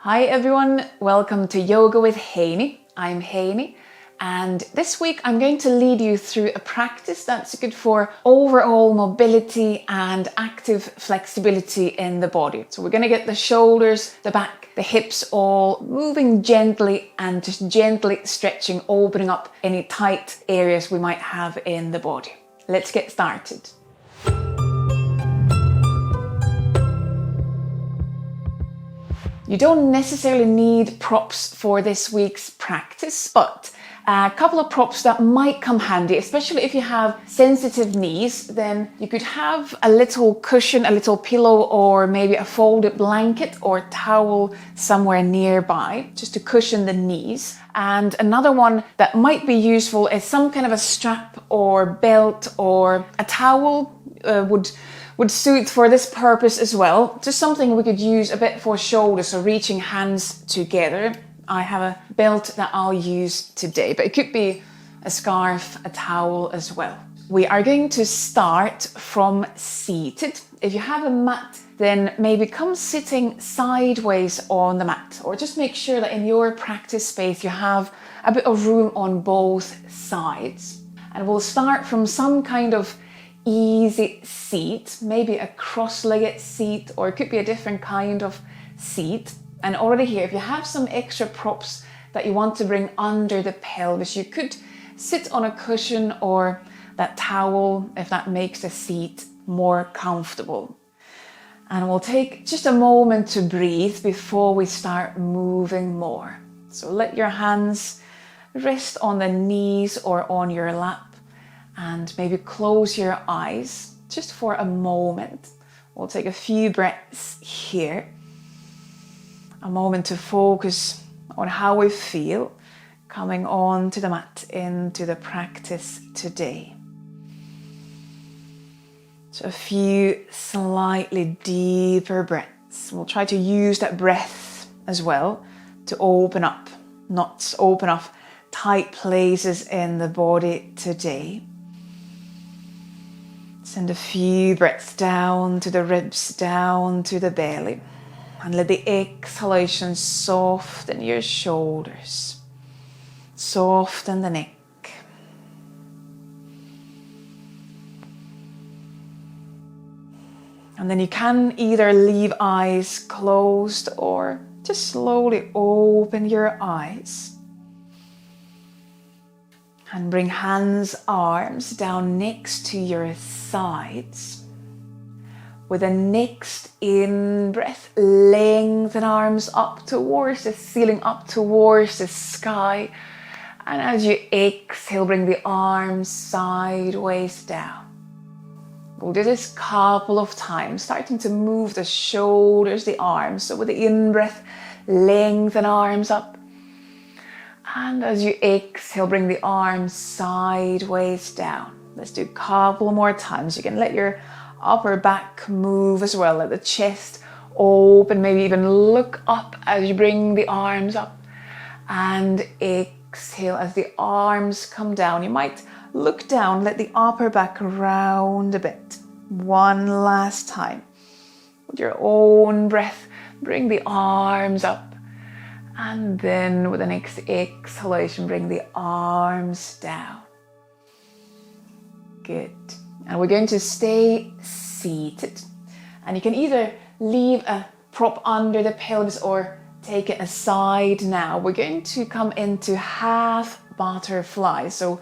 Hi everyone, welcome to Yoga with Heini. I'm Heini, and this week I'm going to lead you through a practice that's good for overall mobility and active flexibility in the body. So we're going to get the shoulders, the back, the hips all moving gently and just gently stretching, opening up any tight areas we might have in the body. Let's get started. You don't necessarily need props for this week's practice, but a couple of props that might come handy, especially if you have sensitive knees. Then you could have a little cushion, a little pillow, or maybe a folded blanket or towel somewhere nearby, just to cushion the knees. And another one that might be useful is some kind of a strap or belt, or a towel would suit for this purpose as well. Just something we could use a bit for shoulders, so reaching hands together. I have a belt that I'll use today, but it could be a scarf, a towel as well. We are going to start from seated. If you have a mat, then maybe come sitting sideways on the mat, or just make sure that in your practice space you have a bit of room on both sides. And we'll start from some kind of easy seat, maybe a cross-legged seat, or it could be a different kind of seat. And already here, if you have some extra props that you want to bring under the pelvis, you could sit on a cushion or that towel if that makes the seat more comfortable. And we'll take just a moment to breathe before we start moving more. So let your hands rest on the knees or on your lap, and maybe close your eyes just for a moment. We'll take a few breaths here. A moment to focus on how we feel coming on to the mat into the practice today. So a few slightly deeper breaths. We'll try to use that breath as well to open up knots, open up tight places in the body today. Send a few breaths down to the ribs, down to the belly. And let the exhalation soften your shoulders. Soften the neck. And then you can either leave eyes closed or just slowly open your eyes. And bring hands, arms down next to your sides. With the next in-breath, lengthen arms up towards the ceiling, up towards the sky. And as you exhale, bring the arms sideways down. We'll do this a couple of times, starting to move the shoulders, the arms. So with the in-breath, lengthen arms up. And as you exhale, bring the arms sideways down. Let's do a couple more times. You can let your upper back move as well. Let the chest open, maybe even look up as you bring the arms up. And exhale as the arms come down. You might look down, let the upper back round a bit. One last time. With your own breath, bring the arms up. And then with the next exhalation, bring the arms down. Good. And we're going to stay seated. And you can either leave a prop under the pelvis or take it aside now. We're going to come into half butterfly. So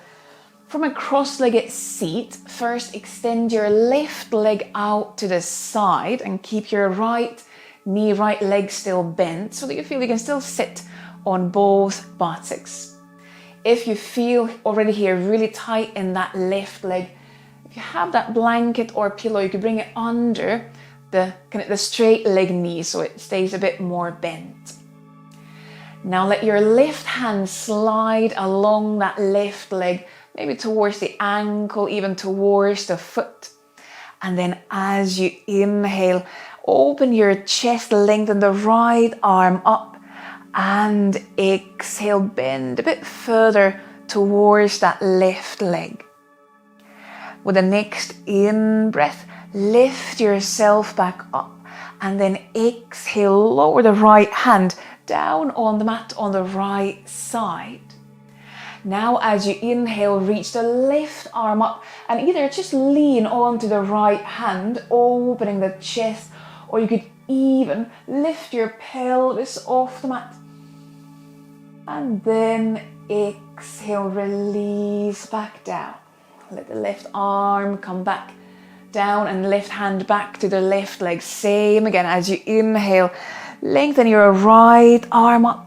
from a cross-legged seat, first extend your left leg out to the side and keep your right knee, right leg still bent so that you feel you can still sit on both buttocks. If you feel already here really tight in that left leg, if you have that blanket or pillow, you could bring it under the straight leg knee so it stays a bit more bent. Now let your left hand slide along that left leg, maybe towards the ankle, even towards the foot. And then as you inhale, open your chest, lengthen the right arm up, and exhale, bend a bit further towards that left leg. With the next in-breath, lift yourself back up, and then exhale, lower the right hand down on the mat on the right side. Now as you inhale, reach the left arm up and either just lean onto the right hand, opening the chest, or you could even lift your pelvis off the mat. And then exhale, release back down. Let the left arm come back down and left hand back to the left leg. Same again as you inhale, lengthen your right arm up.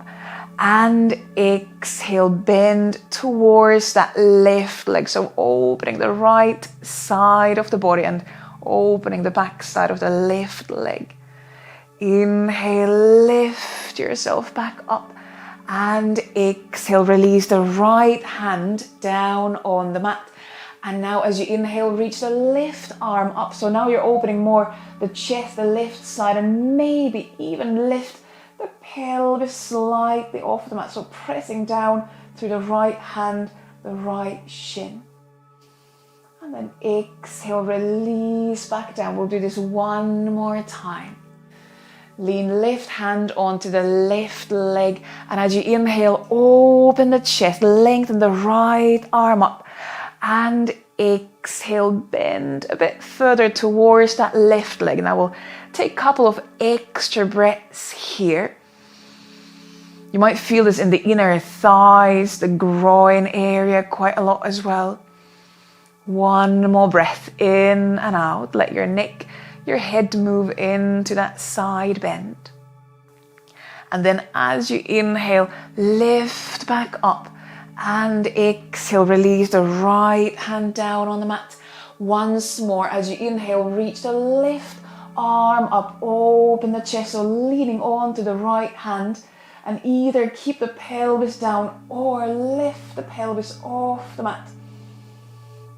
And exhale, bend towards that left leg. So opening the right side of the body and opening the back side of the left leg. Inhale, lift yourself back up. And exhale, release the right hand down on the mat. And now as you inhale, reach the left arm up. So now you're opening more the chest, the left side, and maybe even lift the pelvis slightly off the mat. So pressing down through the right hand, the right shin. And then exhale, release back down. We'll do this one more time. Lean left hand onto the left leg. And as you inhale, open the chest, lengthen the right arm up. And exhale, bend a bit further towards that left leg. Now we'll take a couple of extra breaths here. You might feel this in the inner thighs, the groin area quite a lot as well. One more breath in and out. Let your neck, your head move into that side bend. And then as you inhale, lift back up. And exhale, release the right hand down on the mat. Once more, as you inhale, reach the left arm up, open the chest, so leaning onto the right hand, and either keep the pelvis down or lift the pelvis off the mat.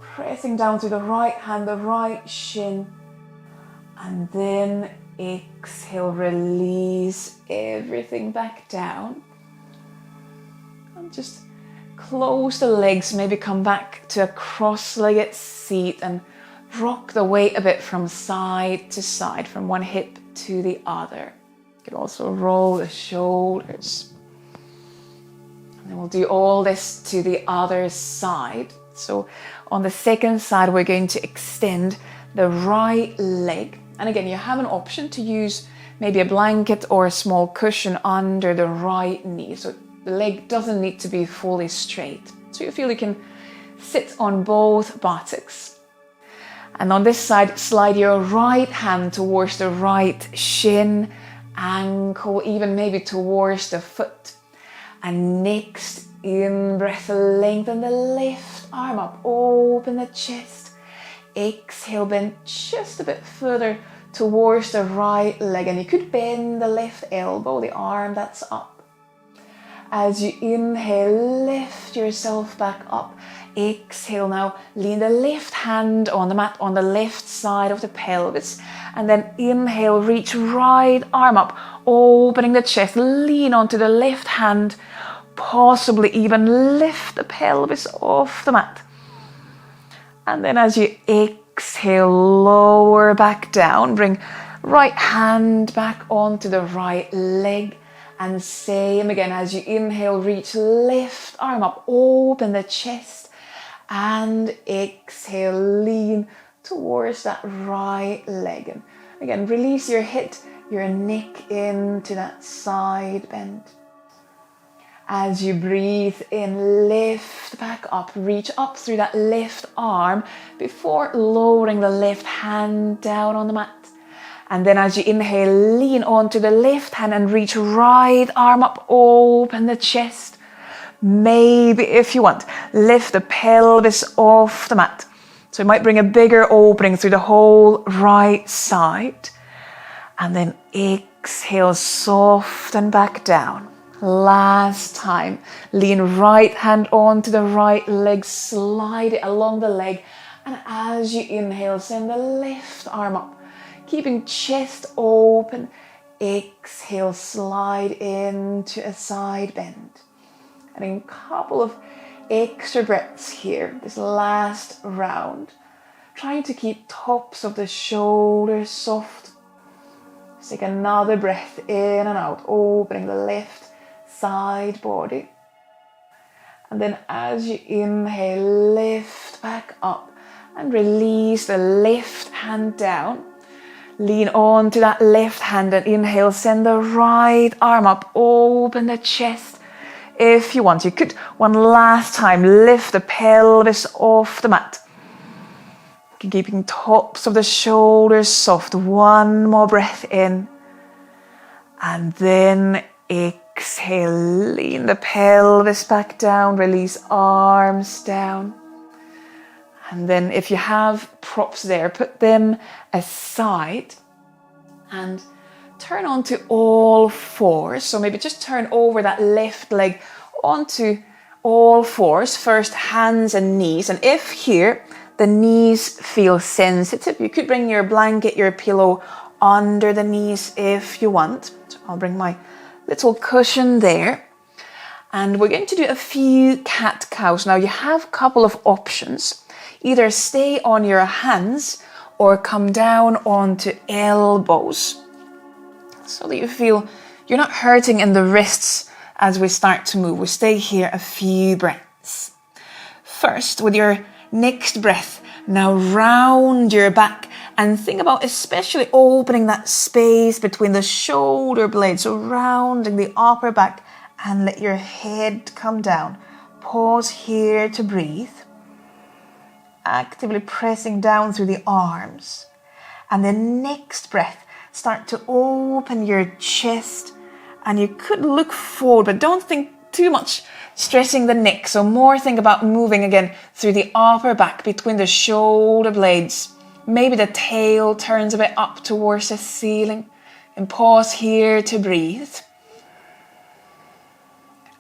Pressing down to the right hand, the right shin, and then exhale, release everything back down. And just close the legs, maybe come back to a cross-legged seat and rock the weight a bit from side to side, from one hip to the other. You can also roll the shoulders. And then we'll do all this to the other side. So on the second side, we're going to extend the right leg. And again, you have an option to use maybe a blanket or a small cushion under the right knee. So the leg doesn't need to be fully straight. So you feel you can sit on both buttocks. And on this side, slide your right hand towards the right shin, ankle, even maybe towards the foot. And next, in breath, lengthen the left arm up, open the chest. Exhale, bend just a bit further towards the right leg. And you could bend the left elbow, the arm that's up. As you inhale, lift yourself back up. Exhale now, lean the left hand on the mat on the left side of the pelvis. And then inhale, reach right arm up, opening the chest, lean onto the left hand, possibly even lift the pelvis off the mat. And then as you exhale, lower back down, bring right hand back onto the right leg. And same again, as you inhale, reach left arm up, open the chest, and exhale, lean towards that right leg. And again, release your head, your neck into that side bend. As you breathe in, lift back up, reach up through that left arm before lowering the left hand down on the mat. And then as you inhale, lean onto the left hand and reach right arm up, open the chest. Maybe if you want, lift the pelvis off the mat. So you might bring a bigger opening through the whole right side. And then exhale, soften back down. Last time, lean right hand onto the right leg, slide it along the leg. And as you inhale, send the left arm up. Keeping chest open, exhale, slide into a side bend. And a couple of extra breaths here, this last round. Trying to keep tops of the shoulders soft. Just take another breath in and out, opening the left side body. And then as you inhale, lift back up and release the left hand down. Lean on to that left hand and inhale, send the right arm up, open the chest. If you want, you could one last time lift the pelvis off the mat. Keeping tops of the shoulders soft. One more breath in. And then exhale, lean the pelvis back down, release arms down. And then if you have props there, put them aside and turn onto all fours. So maybe just turn over that left leg onto all fours. First, hands and knees. And if here the knees feel sensitive, you could bring your blanket, your pillow under the knees if you want. So I'll bring my little cushion there. And we're going to do a few cat-cows. Now you have a couple of options. Either stay on your hands or come down onto elbows so that you feel you're not hurting in the wrists as we start to move. We stay here a few breaths. First, with your next breath, now round your back and think about especially opening that space between the shoulder blades. So rounding the upper back and let your head come down. Pause here to breathe. Actively pressing down through the arms. And the next breath, start to open your chest. And you could look forward, but don't think too much stressing the neck. So more think about moving again through the upper back between the shoulder blades. Maybe the tail turns a bit up towards the ceiling. And pause here to breathe.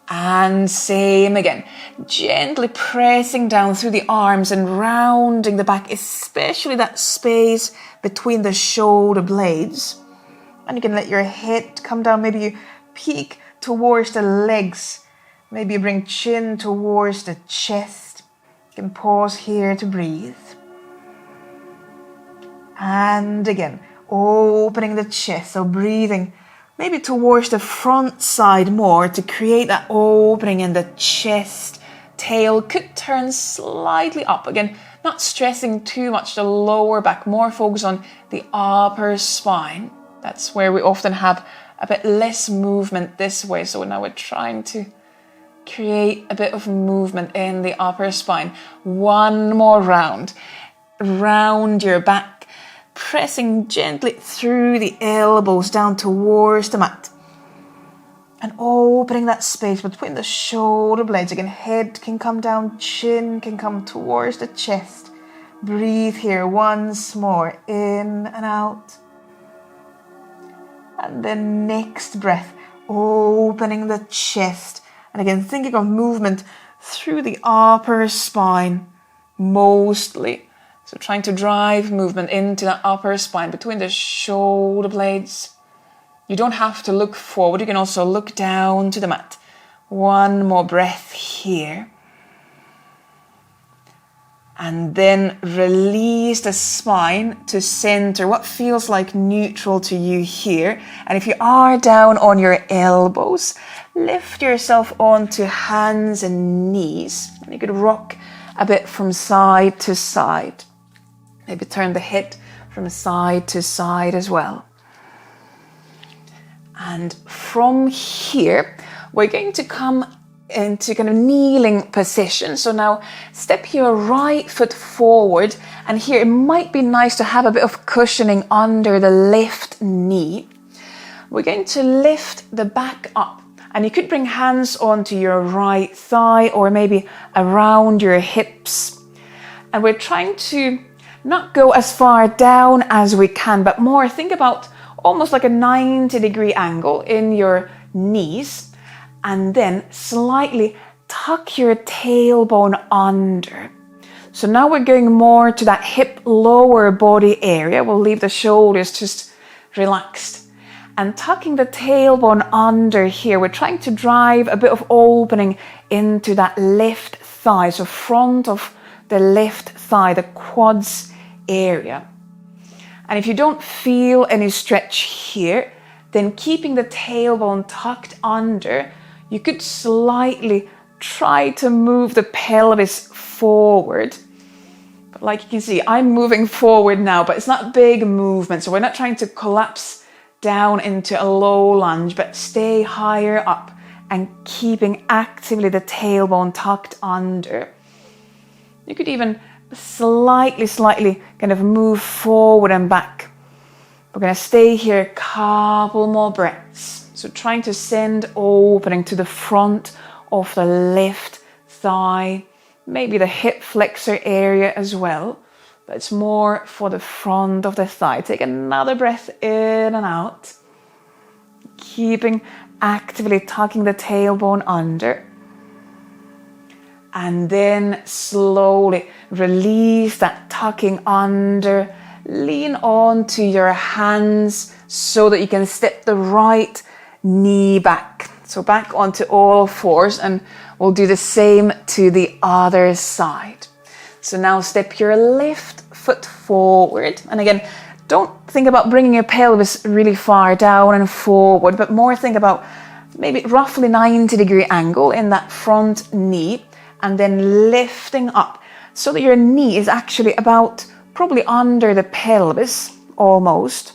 And same again, gently pressing down through the arms and rounding the back, especially that space between the shoulder blades. And you can let your head come down, maybe you peek towards the legs, maybe you bring chin towards the chest. You can pause here to breathe. And again, opening the chest, so breathing maybe towards the front side more to create that opening in the chest. Tail could turn slightly up. Again, not stressing too much the lower back, more focus on the upper spine. That's where we often have a bit less movement this way. So now we're trying to create a bit of movement in the upper spine. One more round. Round your back. Pressing gently through the elbows down towards the mat. And opening that space between the shoulder blades. Again, head can come down, chin can come towards the chest. Breathe here once more, in and out. And then next breath, opening the chest. And again, thinking of movement through the upper spine, mostly. So trying to drive movement into the upper spine between the shoulder blades. You don't have to look forward. You can also look down to the mat. One more breath here. And then release the spine to center what feels like neutral to you here. And if you are down on your elbows, lift yourself onto hands and knees. And you could rock a bit from side to side. Maybe turn the head from side to side as well. And from here, we're going to come into kind of kneeling position. So now step your right foot forward. And here it might be nice to have a bit of cushioning under the left knee. We're going to lift the back up. And you could bring hands onto your right thigh or maybe around your hips. And we're trying to not go as far down as we can, but more think about almost like a 90-degree angle in your knees. And then slightly tuck your tailbone under. So now we're going more to that hip lower body area. We'll leave the shoulders just relaxed. And tucking the tailbone under here, we're trying to drive a bit of opening into that left thigh. So front of the left thigh, the quads area. And if you don't feel any stretch here, then keeping the tailbone tucked under, you could slightly try to move the pelvis forward. But like you can see, I'm moving forward now, but it's not big movement. So we're not trying to collapse down into a low lunge, but stay higher up and keeping actively the tailbone tucked under. You could even slightly kind of move forward and back. We're going to stay here a couple more breaths. So trying to send opening to the front of the left thigh, maybe the hip flexor area as well, but it's more for the front of the thigh. Take another breath in and out, keeping actively tucking the tailbone under. And then slowly release that tucking under. Lean onto your hands so that you can step the right knee back. So back onto all fours, and we'll do the same to the other side. So now step your left foot forward. And again, don't think about bringing your pelvis really far down and forward, but more think about maybe roughly 90-degree angle in that front knee, and then lifting up so that your knee is actually about probably under the pelvis almost.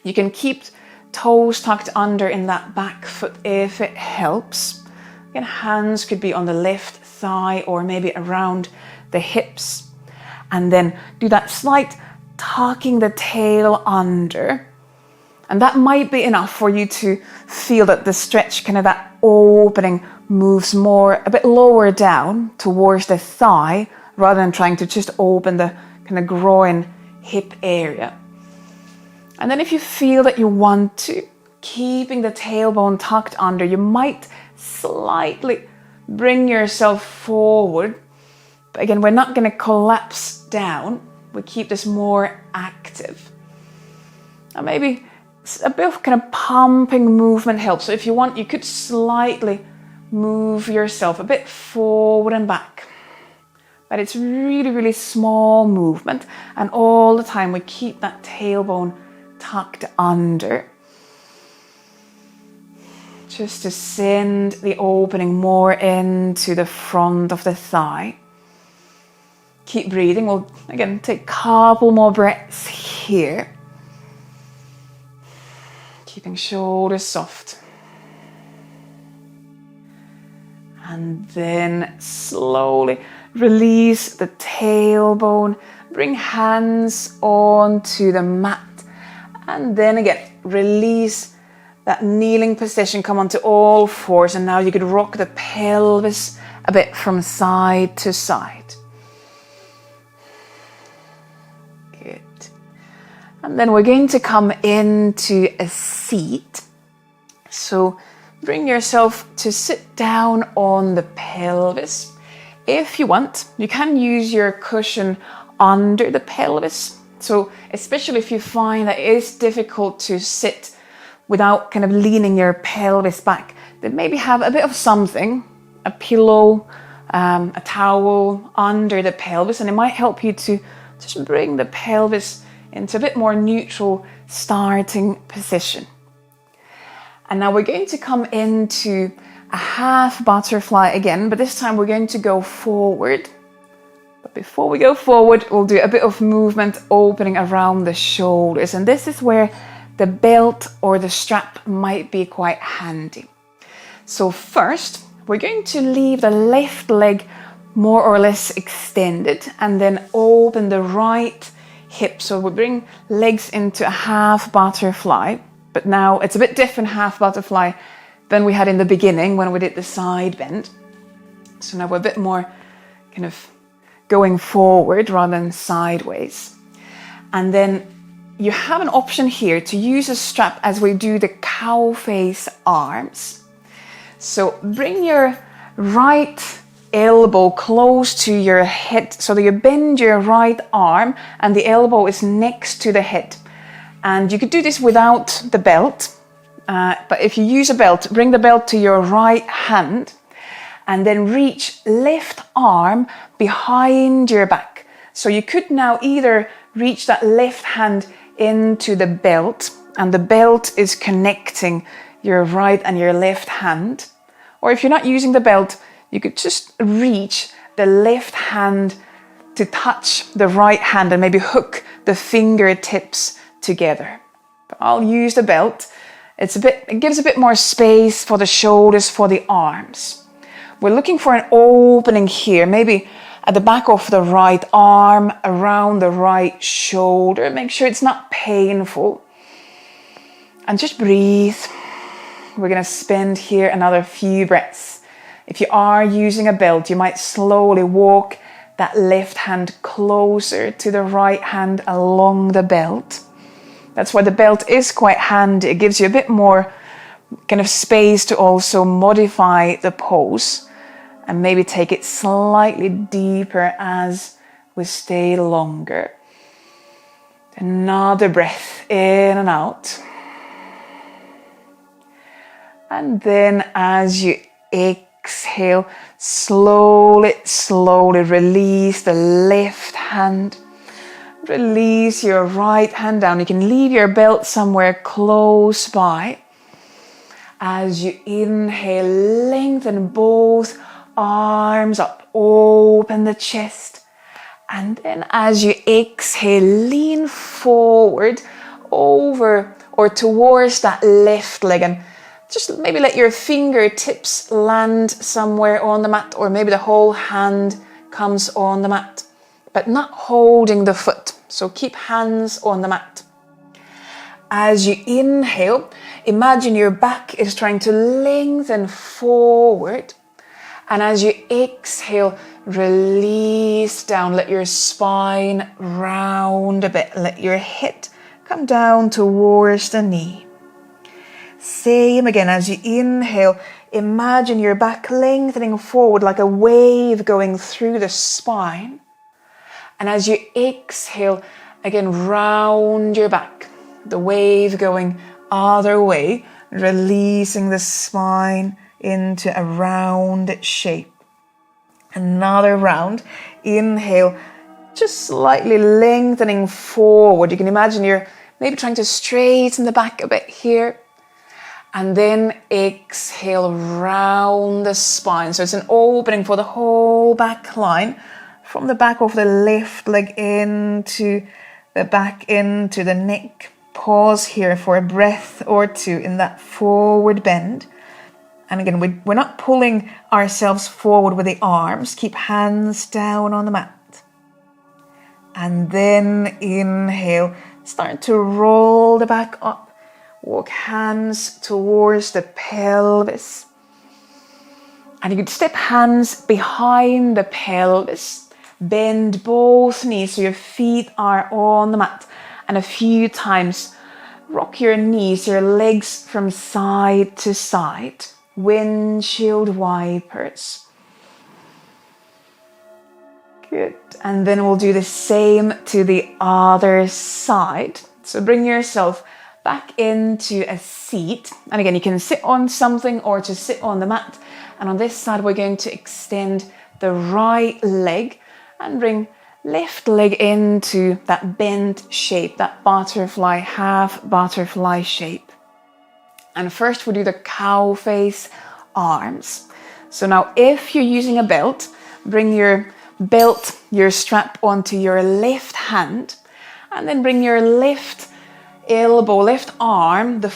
You can keep toes tucked under in that back foot if it helps. Again, hands could be on the left thigh or maybe around the hips. And then do that slight tucking the tail under. And that might be enough for you to feel that the stretch, kind of that opening, moves more a bit lower down towards the thigh rather than trying to just open the kind of groin hip area. And then if you feel that you want to, keeping the tailbone tucked under, you might slightly bring yourself forward. But again, we're not going to collapse down. We keep this more active. And maybe a bit of kind of pumping movement helps. So if you want, you could slightly move yourself a bit forward and back. But it's really, really small movement. And all the time we keep that tailbone tucked under. Just to send the opening more into the front of the thigh. Keep breathing. We'll again take a couple more breaths here. Keeping shoulders soft. And then slowly release the tailbone. Bring hands onto the mat. And then again, release that kneeling position. Come onto all fours. And now you could rock the pelvis a bit from side to side. Good. And then we're going to come into a seat. So bring yourself to sit down on the pelvis. If you want, you can use your cushion under the pelvis. So especially if you find that it is difficult to sit without kind of leaning your pelvis back, then maybe have a bit of something, a pillow, a towel under the pelvis, and it might help you to just bring the pelvis into a bit more neutral starting position. And now we're going to come into a half butterfly again, but this time we're going to go forward. But before we go forward, we'll do a bit of movement opening around the shoulders. And this is where the belt or the strap might be quite handy. So first, we're going to leave the left leg more or less extended and then open the right hip. So we bring legs into a half butterfly. But now it's a bit different half butterfly than we had in the beginning when we did the side bend. So now we're a bit more kind of going forward rather than sideways. And then you have an option here to use a strap as we do the cow face arms. So bring your right elbow close to your head so that you bend your right arm and the elbow is next to the head. And you could do this without the belt, but if you use a belt, bring the belt to your right hand and then reach left arm behind your back. So you could now either reach that left hand into the belt, and the belt is connecting your right and your left hand. Or if you're not using the belt, you could just reach the left hand to touch the right hand and maybe hook the fingertips together. But I'll use the belt. It gives a bit more space for the shoulders, for the arms. We're looking for an opening here, maybe at the back of the right arm, around the right shoulder. Make sure it's not painful. And just breathe. We're going to spend here another few breaths. If you are using a belt, you might slowly walk that left hand closer to the right hand along the belt. That's why the belt is quite handy. It gives you a bit more kind of space to also modify the pose and maybe take it slightly deeper as we stay longer. Another breath in and out. And then as you exhale, slowly release the left hand. Release your right hand down. You can leave your belt somewhere close by. As you inhale, lengthen both arms up, open the chest. And then as you exhale, lean forward over or towards that left leg, and just maybe let your fingertips land somewhere on the mat, or maybe the whole hand comes on the mat, but not holding the foot. So keep hands on the mat. As you inhale, imagine your back is trying to lengthen forward. And as you exhale, release down. Let your spine round a bit. Let your head come down towards the knee. Same again, as you inhale, imagine your back lengthening forward like a wave going through the spine. And as you exhale, again, round your back, the wave going other way, releasing the spine into a rounded shape. Another round. Inhale, just slightly lengthening forward. You can imagine you're maybe trying to straighten the back a bit here. And then exhale, round the spine. So it's an opening for the whole back line, from the back of the left leg into the back, into the neck. Pause here for a breath or two in that forward bend. And again, we're not pulling ourselves forward with the arms. Keep hands down on the mat. And then inhale, start to roll the back up. Walk hands towards the pelvis. And you could step hands behind the pelvis. Bend both knees so your feet are on the mat. And a few times, rock your knees, your legs from side to side. Windshield wipers. Good. And then we'll do the same to the other side. So bring yourself back into a seat. And again, you can sit on something or just sit on the mat. And on this side, we're going to extend the right leg and bring left leg into that bent shape, that butterfly, half butterfly shape. And first we'll do the cow face arms. So now if you're using a belt, bring your belt, your strap onto your left hand, and then bring your left elbow, left arm, the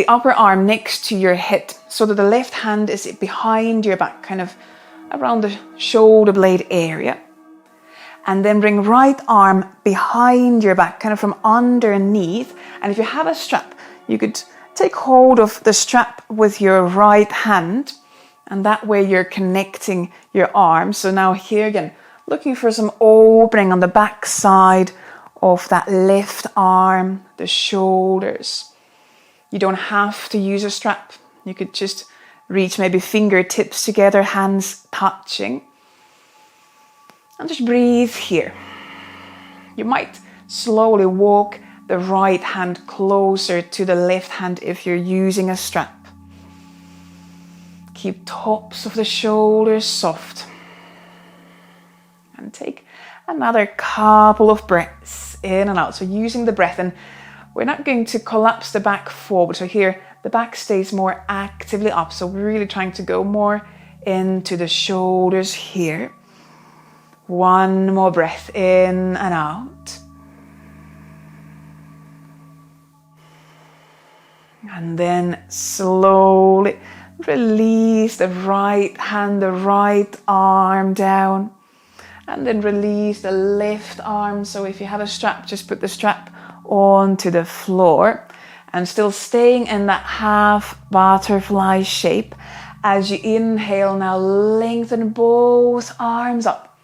upper arm next to your head, so that the left hand is behind your back, kind of around the shoulder blade area. And then bring right arm behind your back, kind of from underneath. And if you have a strap, you could take hold of the strap with your right hand, and that way you're connecting your arms. So now here again, looking for some opening on the back side of that left arm, the shoulders. You don't have to use a strap. You could just reach maybe fingertips together, hands touching. And just breathe here. You might slowly walk the right hand closer to the left hand if you're using a strap. Keep tops of the shoulders soft. And take Another couple of breaths in and out. So using the breath, and we're not going to collapse the back forward. So here, the back stays more actively up. So we're really trying to go more into the shoulders here. One more breath in and out. And then slowly release the right hand, the right arm down. And then release the left arm. So if you have a strap, just put the strap onto the floor. And still staying in that half butterfly shape. As you inhale, now lengthen both arms up.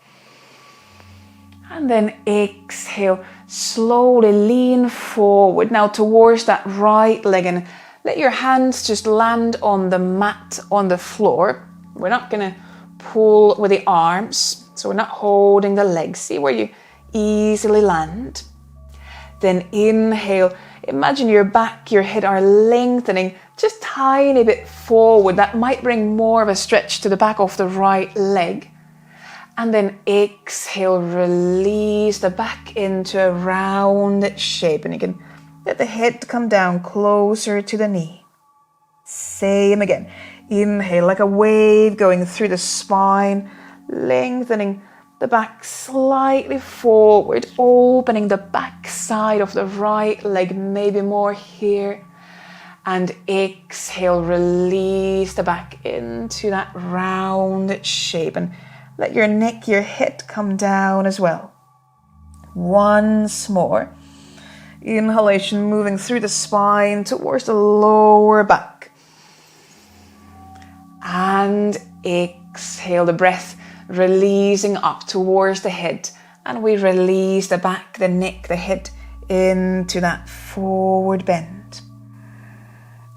And then exhale, slowly lean forward now towards that right leg. And let your hands just land on the mat, on the floor. We're not going to pull with the arms. So we're not holding the legs. See where you easily land. Then inhale. Imagine your back, your head are lengthening just tiny bit forward. That might bring more of a stretch to the back of the right leg. And then exhale, release the back into a rounded shape. And you can let the head come down closer to the knee. Same again. Inhale like a wave going through the spine. Lengthening the back slightly forward, opening the back side of the right leg, maybe more here. And exhale, release the back into that rounded shape. And let your neck, your head come down as well. Once more. Inhalation moving through the spine towards the lower back. And exhale, the breath releasing up towards the head, and we release the back, the neck, the head into that forward bend.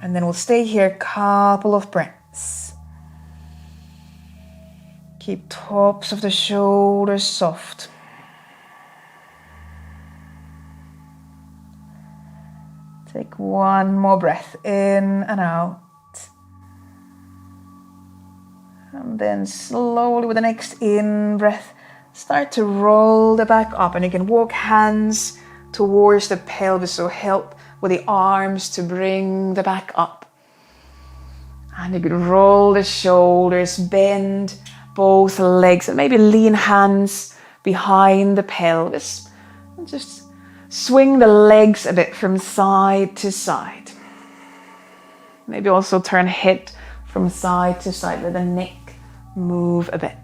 And then we'll stay here a couple of breaths. Keep tops of the shoulders soft. Take one more breath in and out. And then slowly with the next in-breath, start to roll the back up. And you can walk hands towards the pelvis, so help with the arms to bring the back up. And you can roll the shoulders, bend both legs, and maybe lean hands behind the pelvis. And just swing the legs a bit from side to side. Maybe also turn head from side to side, let the neck move a bit.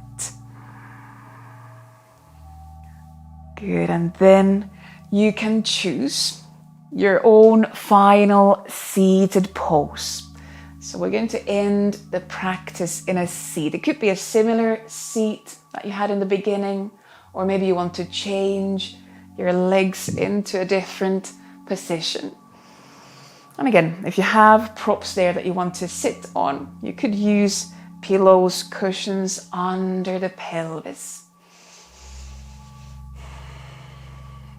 Good, and then you can choose your own final seated pose. So we're going to end the practice in a seat. It could be a similar seat that you had in the beginning, or maybe you want to change your legs into a different position. And again, if you have props there that you want to sit on, you could use pillows, cushions under the pelvis.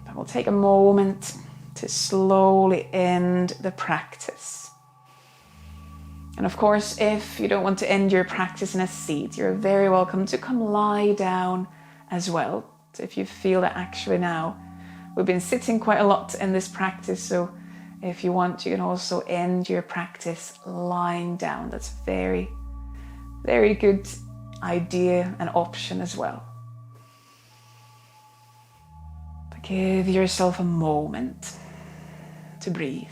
But we'll take a moment to slowly end the practice. And of course, if you don't want to end your practice in a seat, you're very welcome to come lie down as well. So if you feel that actually now, we've been sitting quite a lot in this practice, so if you want, you can also end your practice lying down. That's very, very good idea and option as well. But give yourself a moment to breathe.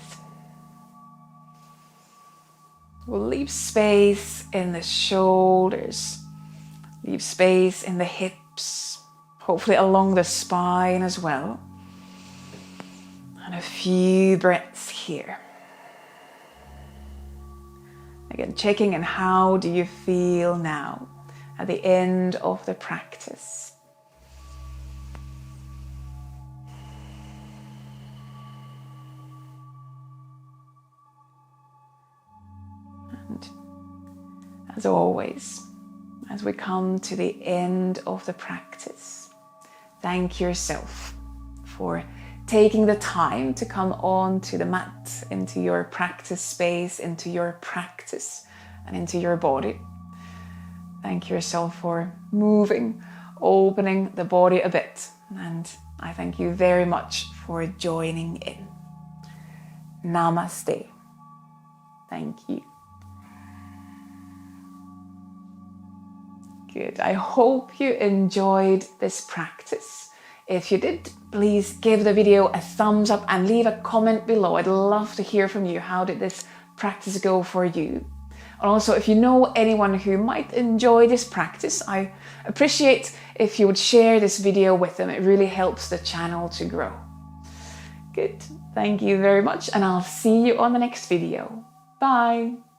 We'll leave space in the shoulders, leave space in the hips, hopefully along the spine as well. And a few breaths here. Again, checking in, how do you feel now at the end of the practice? And as always, as we come to the end of the practice, thank yourself for taking the time to come on to the mat, into your practice space, into your practice and into your body. Thank yourself for moving opening the body a bit. And I thank you very much for joining in. Namaste. Thank you. Good. I hope you enjoyed this practice. If you did, please give the video a thumbs up and leave a comment below. I'd love to hear from you. How did this practice go for you? And also, if you know anyone who might enjoy this practice, I appreciate if you would share this video with them. It really helps the channel to grow. Good. Thank you very much, and I'll see you on the next video. Bye.